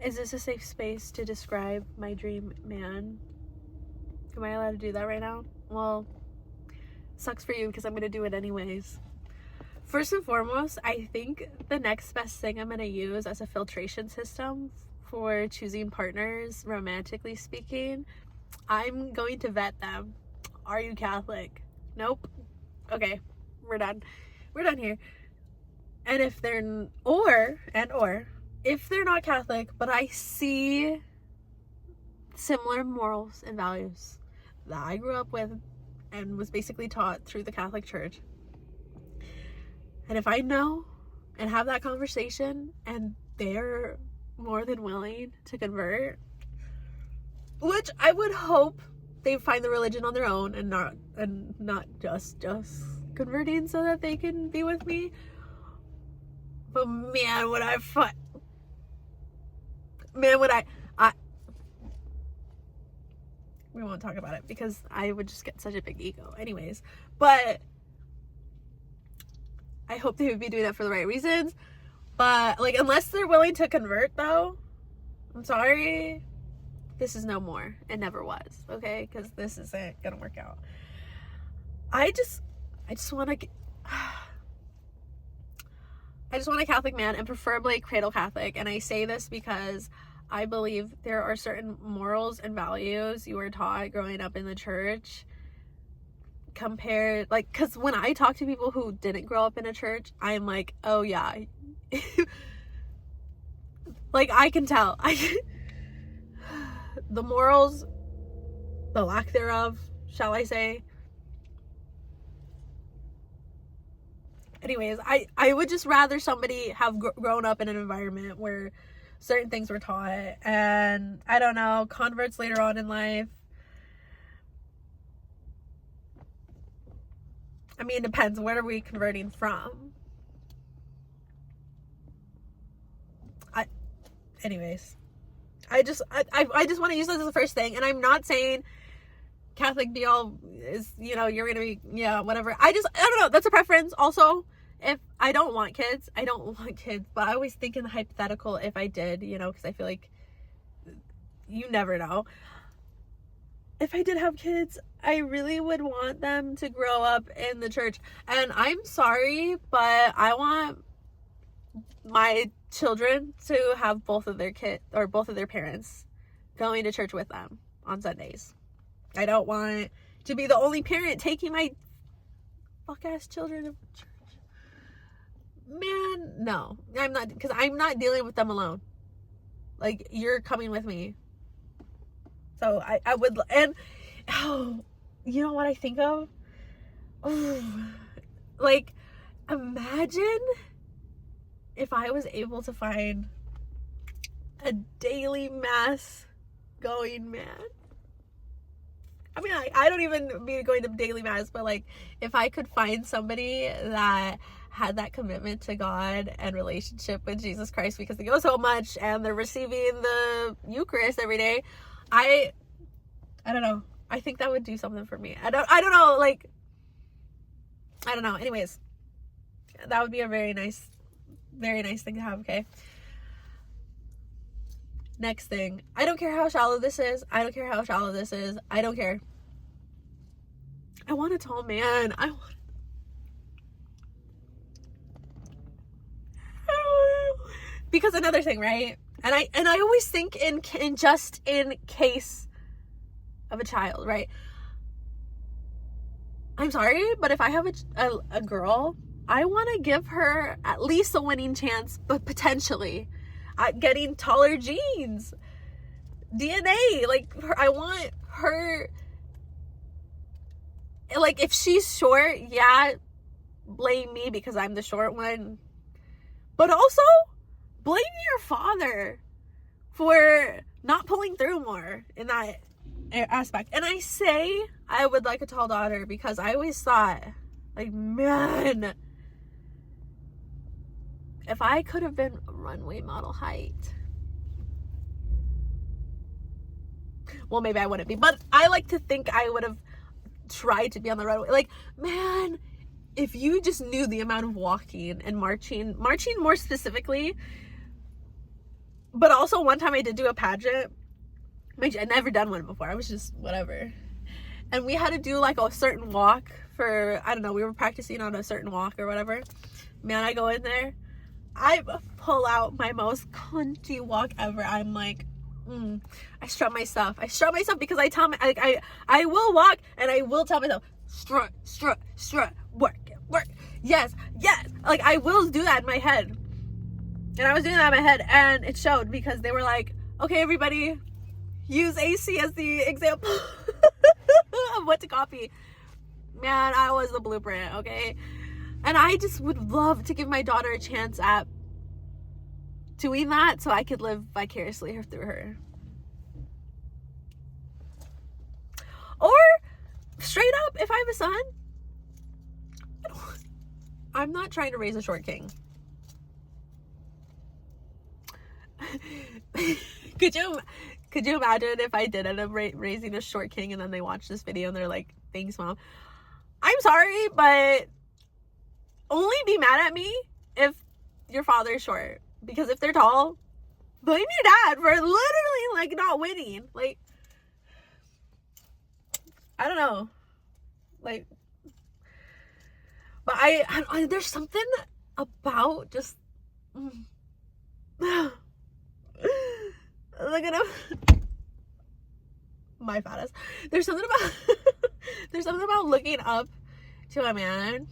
Is this a safe space to describe my dream man? Am I allowed to do that right now? Well, sucks for you because I'm going to do it anyways. First and foremost, I think the next best thing I'm going to use as a filtration system for choosing partners, romantically speaking, I'm going to vet them. Are you Catholic? Nope. Okay, we're done. We're done here. And if they're, or if they're not Catholic, but I see similar morals and values that I grew up with and was basically taught through the Catholic Church, and if I know and have that conversation and they're more than willing to convert, which I would hope they find the religion on their own and not just converting so that they can be with me. But man, would I we won't talk about it because I would just get such a big ego anyways. But I hope they would be doing that for the right reasons. But, like, unless they're willing to convert, though, I'm sorry, this is no more. It never was, okay? Because this isn't gonna work out. I just want to... I just want a Catholic man, and preferably cradle Catholic. And I say this because I believe there are certain morals and values you were taught growing up in the church compared, like, because when I talk to people who didn't grow up in a church, I'm like, oh yeah. Like, I can tell. The morals, the lack thereof, shall I say. Anyways, I would just rather somebody have grown up in an environment where certain things were taught, and I don't know, converts later on in life. I mean, it depends. Where are we converting from? Anyways, I just want to use this as the first thing, and I'm not saying Catholic be all is, you know, you're gonna be, yeah, whatever. I don't know. That's a preference. Also, if I don't want kids, but I always think in the hypothetical if I did, you know, because I feel like you never know. If I did have kids, I really would want them to grow up in the church. And I'm sorry, but I want my children to have both of their parents going to church with them on Sundays. I don't want to be the only parent taking my fuck-ass children to church. Man, no. I'm not, because I'm not dealing with them alone. Like, you're coming with me. So I would, and, oh, you know what I think of? Oh, like, imagine if I was able to find a daily mass going man. I mean, I don't even mean going to daily mass, but like, if I could find somebody that had that commitment to God and relationship with Jesus Christ because they go so much and they're receiving the Eucharist every day, I don't know. I think that would do something for me. I don't know. Like, I don't know. Anyways, that would be a very nice thing to have. Okay. Next thing. I don't care how shallow this is. I don't care. I want a tall man. Because another thing, right? And I always think in case of a child, right? I'm sorry, but if I have a girl, I want to give her at least a winning chance, but potentially at getting taller genes, DNA. Like, I want her, like, if she's short, yeah, blame me because I'm the short one, but also blame your father for not pulling through more in that aspect. And I say I would like a tall daughter because I always thought, like, man, if I could have been runway model height, well, maybe I wouldn't be, but I like to think I would have tried to be on the runway. Like, man, if you just knew the amount of walking and marching more specifically, But also one time I did do a pageant. I'd never done one before. I was just whatever. And we had to do like a certain walk for, I don't know, we were practicing on a certain walk or whatever. Man, I go in there, I pull out my most cunty walk ever. I'm like, I strut myself because I tell me, like, I will walk and I will tell myself, strut, work, yes. Like, I will do that in my head. And I was doing that in my head, and it showed because they were like, okay, everybody, use AC as the example of what to copy. Man, I was the blueprint, okay? And I just would love to give my daughter a chance at doing that so I could live vicariously through her. Or, straight up, if I have a son, I'm not trying to raise a short king. Could you imagine if I did end up raising a short king and then they watch this video and they're like, thanks, Mom. I'm sorry, but only be mad at me if your father's short. Because if they're tall, blame your dad for literally, like, not winning. Like, I don't know. Like, but I there's something about just... Look at him. My fat ass. There's something about looking up to a man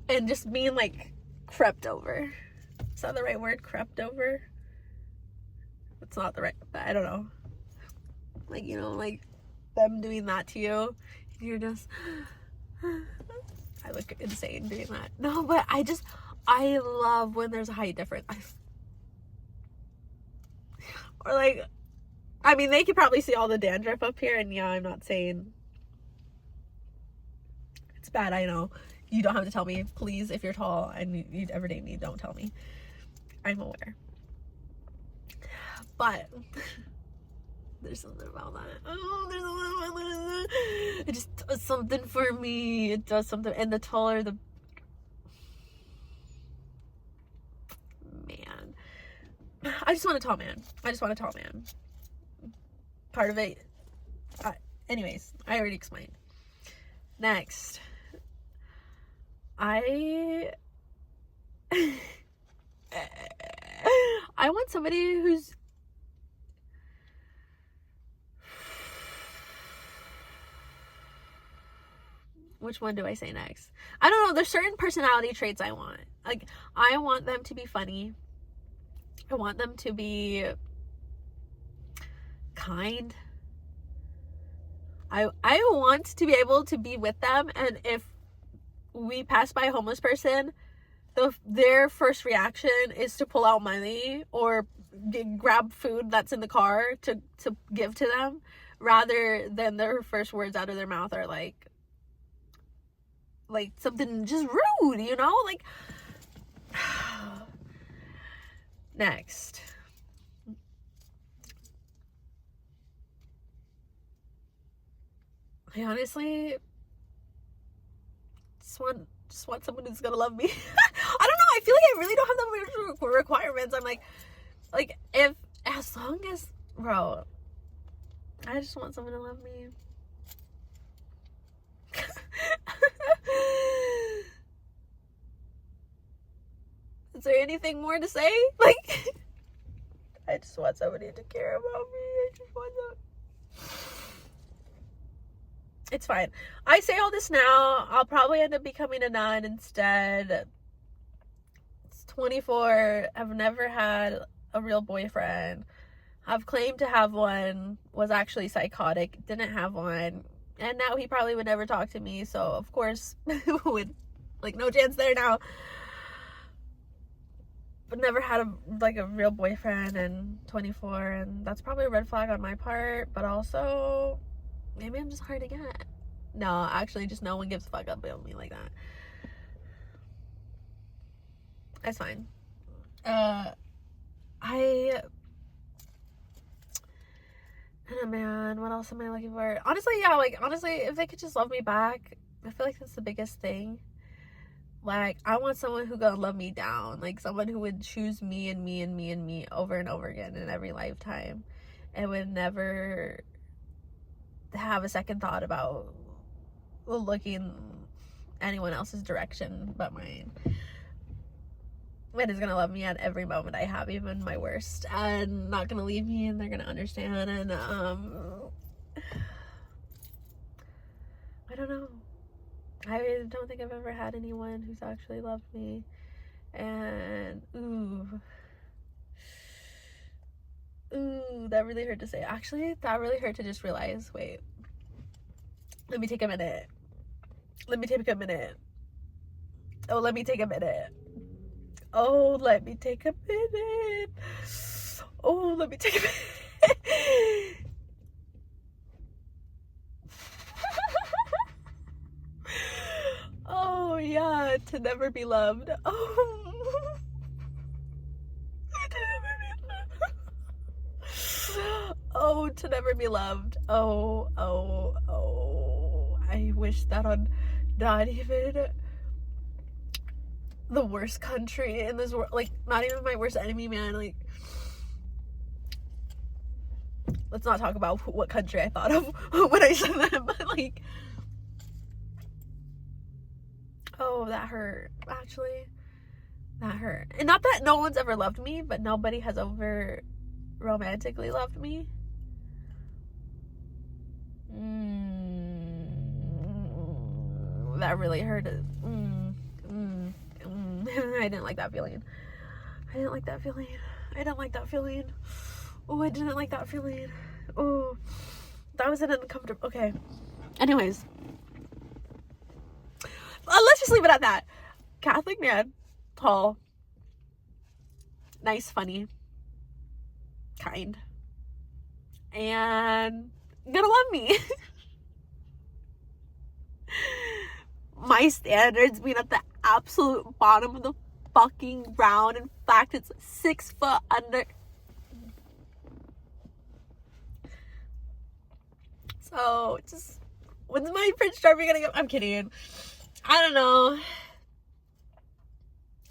and just being like crept over. Is that the right word? Crept over? It's not the right, but I don't know. Like, you know, like them doing that to you. And you're just, I look insane doing that. No, but I love when there's a height difference. Or like, I mean, they could probably see all the dandruff up here, and yeah, I'm not saying it's bad. I know. You don't have to tell me, please. If you're tall and you'd ever date me, don't tell me. I'm aware. But there's something about that. Oh, there's something about that. It just does something for me. It does something. And the taller, the man. I just want a tall man. Part of it. Anyways, I already explained. Next. I want somebody who's which one do I say next? I don't know. There's certain personality traits I want. Like, I want them to be funny. I want them to be kind. I want to be able to be with them, and if we pass by a homeless person, their first reaction is to pull out money or grab food that's in the car to give to them, rather than their first words out of their mouth are like something just rude, you know? Like, next. I honestly just want someone who's gonna love me. I don't know. I feel like I really don't have that many requirements. I'm like, if, as long as, bro, I just want someone to love me. Is there anything more to say? Like, I just want somebody to care about me. I just want them. It's fine. I say all this now. I'll probably end up becoming a nun instead. It's 24. I've never had a real boyfriend. I've claimed to have one. Was actually psychotic. Didn't have one. And now he probably would never talk to me. So, of course, would, like, no chance there now. But never had a real boyfriend, and 24. And that's probably a red flag on my part. But also, maybe I'm just hard to get. No, actually, just no one gives a fuck about me like that. That's fine. I don't know, man. What else am I looking for? Honestly, yeah, like, honestly, if they could just love me back, I feel like that's the biggest thing. Like, I want someone who gonna love me down. Like, someone who would choose me and me and me and me over and over again in every lifetime. And would never have a second thought about looking anyone else's direction but mine. And is gonna love me at every moment I have, even my worst. And not gonna leave me, and they're gonna understand. And, I don't know. I don't think I've ever had anyone who's actually loved me. And ooh, that really hurt to say. Actually, that really hurt to just realize. Wait, let me take a minute. Oh, let me take a minute. Oh, let me take a minute. Oh, let me take a minute. Oh, yeah, to never be loved. Oh. Oh, to never be loved. Oh. I wish that on not even the worst country in this world, like, not even my worst enemy, man. Like, let's not talk about what country I thought of when I said that, but, like, oh, that hurt. Actually, that hurt. And not that no one's ever loved me, but nobody has ever romantically loved me. That really hurt. I didn't like that feeling. Oh, I didn't like that feeling. Oh, that was an uncomfortable. Okay. Anyways, let's just leave it at that. Catholic man, tall, nice, funny, kind, and gonna love me. My standards being at the absolute bottom of the fucking ground. In fact, it's 6 foot under. So, just, when's my Prince Charming gonna get? I'm kidding. I don't know.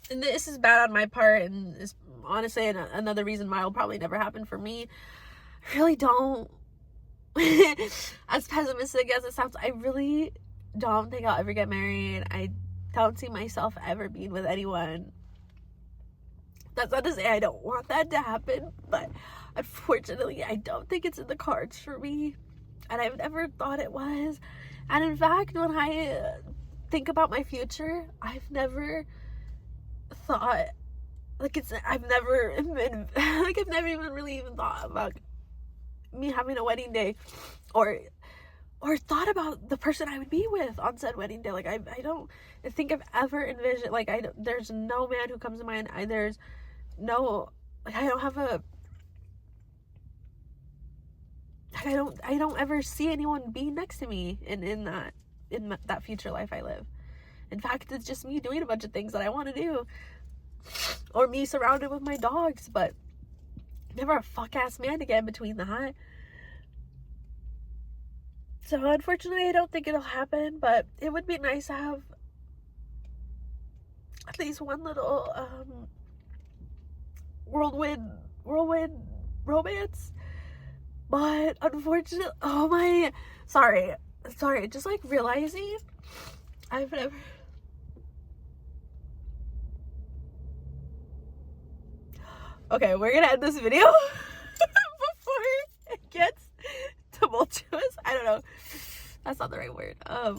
And this is bad on my part, and is honestly another reason why it'll probably never happen for me. I really don't. As pessimistic as it sounds, I really don't think I'll ever get married. I don't see myself ever being with anyone. That's not to say I don't want that to happen, but unfortunately, I don't think it's in the cards for me. And I've never thought it was. And in fact, when I think about my future, I've never thought, I've never even really even thought about me having a wedding day, or thought about the person I would be with on said wedding day. Like, I don't think I've ever envisioned, like, there's no man who comes to mind. There's no, like, I don't have a, like, I don't ever see anyone being next to me in that future life I live. In fact, it's just me doing a bunch of things that I want to do, or me surrounded with my dogs, but never a fuck-ass man to get in between that. So unfortunately, I don't think it'll happen, but it would be nice to have at least one little whirlwind romance. But unfortunately, sorry, just like realizing I've never. Okay, we're gonna end this video before it gets tumultuous. I don't know. That's not the right word.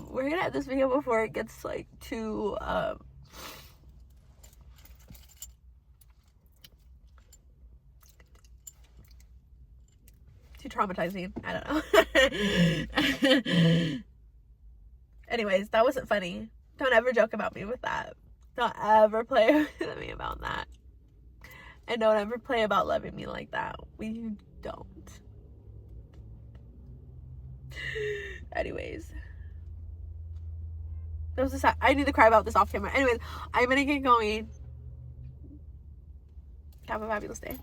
We're gonna end this video before it gets like too traumatizing. I don't know. Anyways, that wasn't funny. Don't ever joke about me with that. Don't ever play with me about that. And don't ever play about loving me like that. We don't. Anyways. I need to cry about this off camera. Anyways, I'm gonna get going. Have a fabulous day.